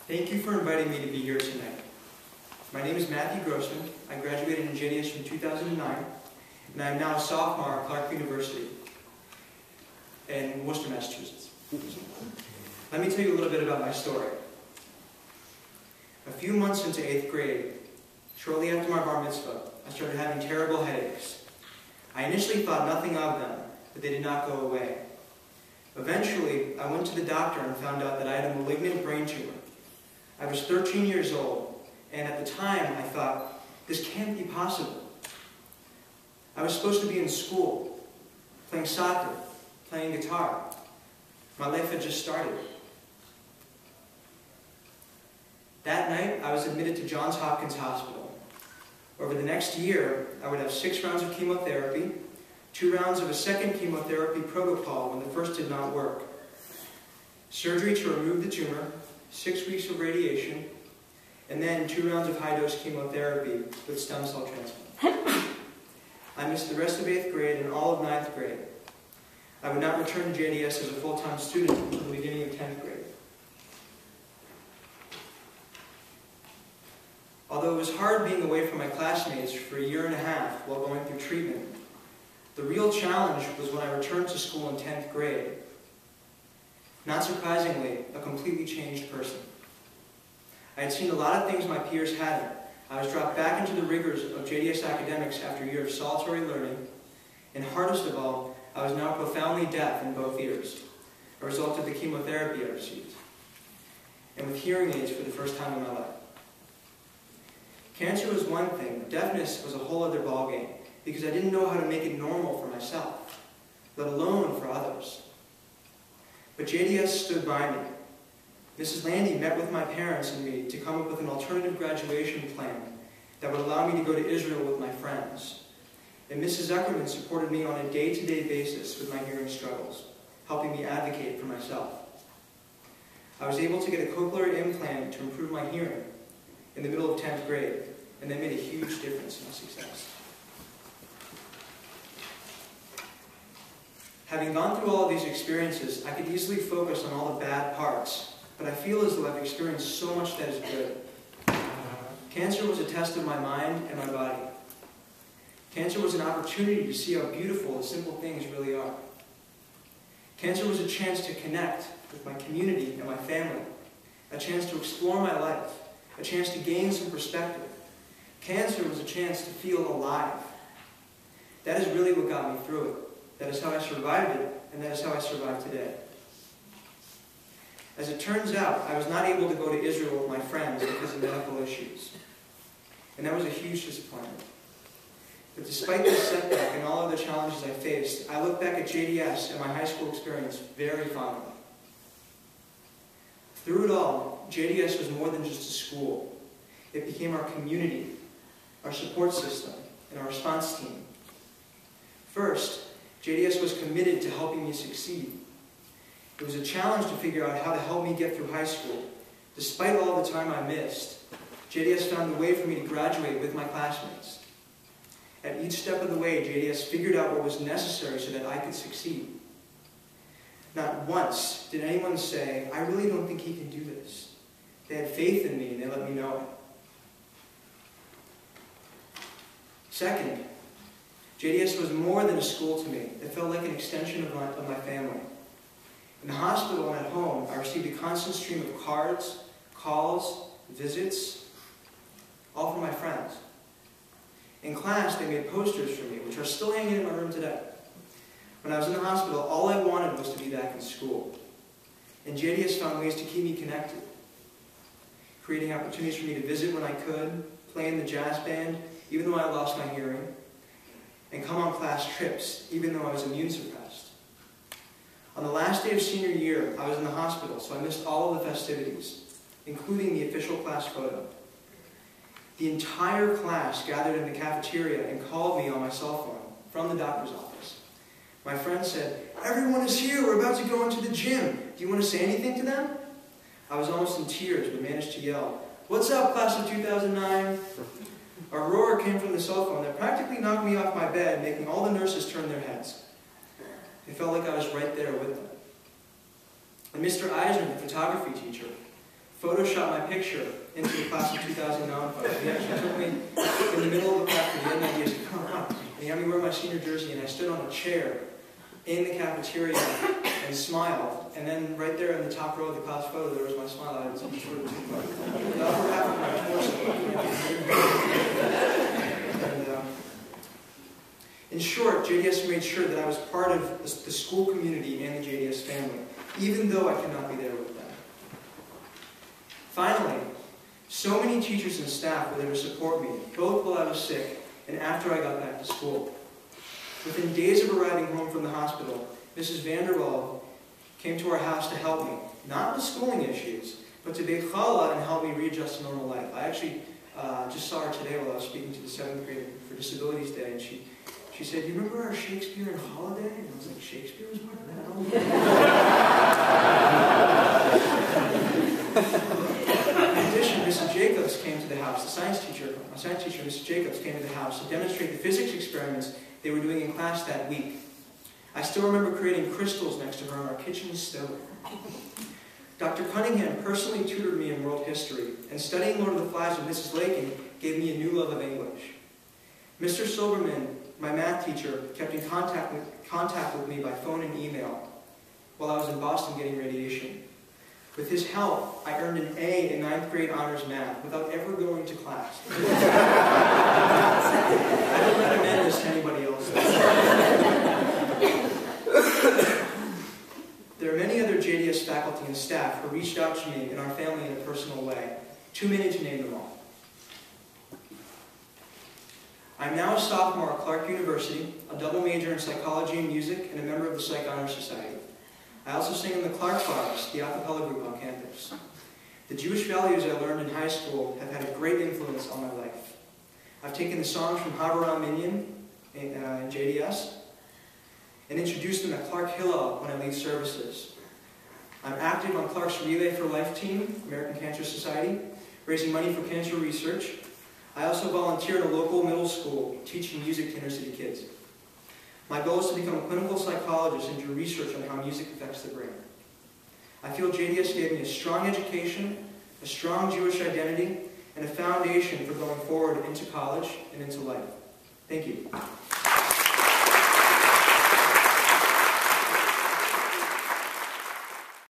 Thank you for inviting me to be here tonight. My name is Matthew Grossman. I graduated in JDS from 2009, and I am now a sophomore at Clark University in Worcester, Massachusetts. Let me tell you a little bit about my story. A few months into 8th grade, shortly after my bar mitzvah, I started having terrible headaches. I initially thought nothing of them, but they did not go away. Eventually, I went to the doctor and found out that I had a malignant brain tumor. I was 13 years old, and at the time I thought, this can't be possible. I was supposed to be in school, playing soccer, playing guitar. My life had just started. That night, I was admitted to Johns Hopkins Hospital. Over the next year, I would have 6 rounds of chemotherapy, 2 rounds of a second chemotherapy protocol when the first did not work, surgery to remove the tumor, 6 weeks of radiation, and then 2 rounds of high-dose chemotherapy with stem cell transplant. I missed the rest of 8th grade and all of 9th grade. I would not return to JDS as a full-time student until the beginning of 10th grade. Although it was hard being away from my classmates for a year and a half while going through treatment, the real challenge was when I returned to school in 10th grade. Not surprisingly, a completely changed person. I had seen a lot of things my peers hadn't. I was dropped back into the rigors of JDS academics after a year of solitary learning, and hardest of all, I was now profoundly deaf in both ears, a result of the chemotherapy I received, and with hearing aids for the first time in my life. Cancer was one thing, but deafness was a whole other ballgame, because I didn't know how to make it normal for myself, let alone for others. But JDS stood by me. Mrs. Landy met with my parents and me to come up with an alternative graduation plan that would allow me to go to Israel with my friends. And Mrs. Zuckerman supported me on a day-to-day basis with my hearing struggles, helping me advocate for myself. I was able to get a cochlear implant to improve my hearing in the middle of 10th grade, and that made a huge difference in my success. Having gone through all of these experiences, I could easily focus on all the bad parts, but I feel as though I've experienced so much that is good. Cancer was a test of my mind and my body. Cancer was an opportunity to see how beautiful the simple things really are. Cancer was a chance to connect with my community and my family, a chance to explore my life, a chance to gain some perspective. Cancer was a chance to feel alive. That is really what got me through it. That is how I survived it, and that is how I survive today. As it turns out, I was not able to go to Israel with my friends because of medical issues. And that was a huge disappointment. But despite this setback and all of the challenges I faced, I look back at JDS and my high school experience very fondly. Through it all, JDS was more than just a school. It became our community, our support system, and our response team. First, JDS was committed to helping me succeed. It was a challenge to figure out how to help me get through high school. Despite all the time I missed, JDS found a way for me to graduate with my classmates. At each step of the way, JDS figured out what was necessary so that I could succeed. Not once did anyone say, I really don't think he can do this. They had faith in me and they let me know it. Second, JDS was more than a school to me. It felt like an extension of my family. In the hospital and at home, I received a constant stream of cards, calls, visits, all from my friends. In class, they made posters for me, which are still hanging in my room today. When I was in the hospital, all I wanted was to be back in school. And JDS found ways to keep me connected, creating opportunities for me to visit when I could, play in the jazz band, even though I lost my hearing, and come on class trips, even though I was immune suppressed. On the last day of senior year, I was in the hospital, so I missed all of the festivities, including the official class photo. The entire class gathered in the cafeteria and called me on my cell phone from the doctor's office. My friend said, "Everyone is here, we're about to go into the gym. Do you want to say anything to them?" I was almost in tears, but managed to yell, "What's up, class of 2009? A roar came from the cell phone that practically knocked me off my bed, making all the nurses turn their heads. It felt like I was right there with them. And Mr. Eisner, the photography teacher, photoshopped my picture into the class of 2009 photo. He actually took me in the middle of the cafeteria, and he said, "Come on." And he had me wear my senior jersey, and I stood on a chair in the cafeteria and smiled. And then right there in the top row of the class photo, there was my smile. I was sort of the upper half of my torso. And, in short, JDS made sure that I was part of the school community and the JDS family, even though I could not be there with them. Finally, so many teachers and staff were there to support me, both while I was sick and after I got back to school. Within days of arriving home from the hospital, Mrs. Vanderwall came to our house to help me, not with schooling issues, but to bake challah and help me readjust to normal life. I actually just saw her today while I was speaking to the 7th grade for Disabilities Day, and she said, "You remember our Shakespeare and Holiday?" And I was like, "Shakespeare was part of that?" In addition, Mrs. Jacobs came to the house, my science teacher, Mrs. Jacobs, came to the house to demonstrate the physics experiments they were doing in class that week. I still remember creating crystals next to her on our kitchen stove. Dr. Cunningham personally tutored me in world history, and studying Lord of the Flies with Mrs. Lakin gave me a new love of English. Mr. Silberman, my math teacher, kept in contact with me by phone and email while I was in Boston getting radiation. With his help, I earned an A in 9th grade honors math without ever going to class. I don't recommend this to anybody else. There are many other JDS faculty and staff who reached out to me and our family in a personal way. Too many to name them all. I'm now a sophomore at Clark University, a double major in psychology and music, and a member of the Psych Honor Society. I also sing in the Clark Bars, the a cappella group on campus. The Jewish values I learned in high school have had a great influence on my life. I've taken the songs from Habaram Minyan in JDS and introduced them at Clark Hillel when I lead services. I'm active on Clark's Relay for Life team, American Cancer Society, raising money for cancer research. I also volunteer at a local middle school teaching music to inner city kids. My goal is to become a clinical psychologist and do research on how music affects the brain. I feel JDS gave me a strong education, a strong Jewish identity, and a foundation for going forward into college and into life. Thank you.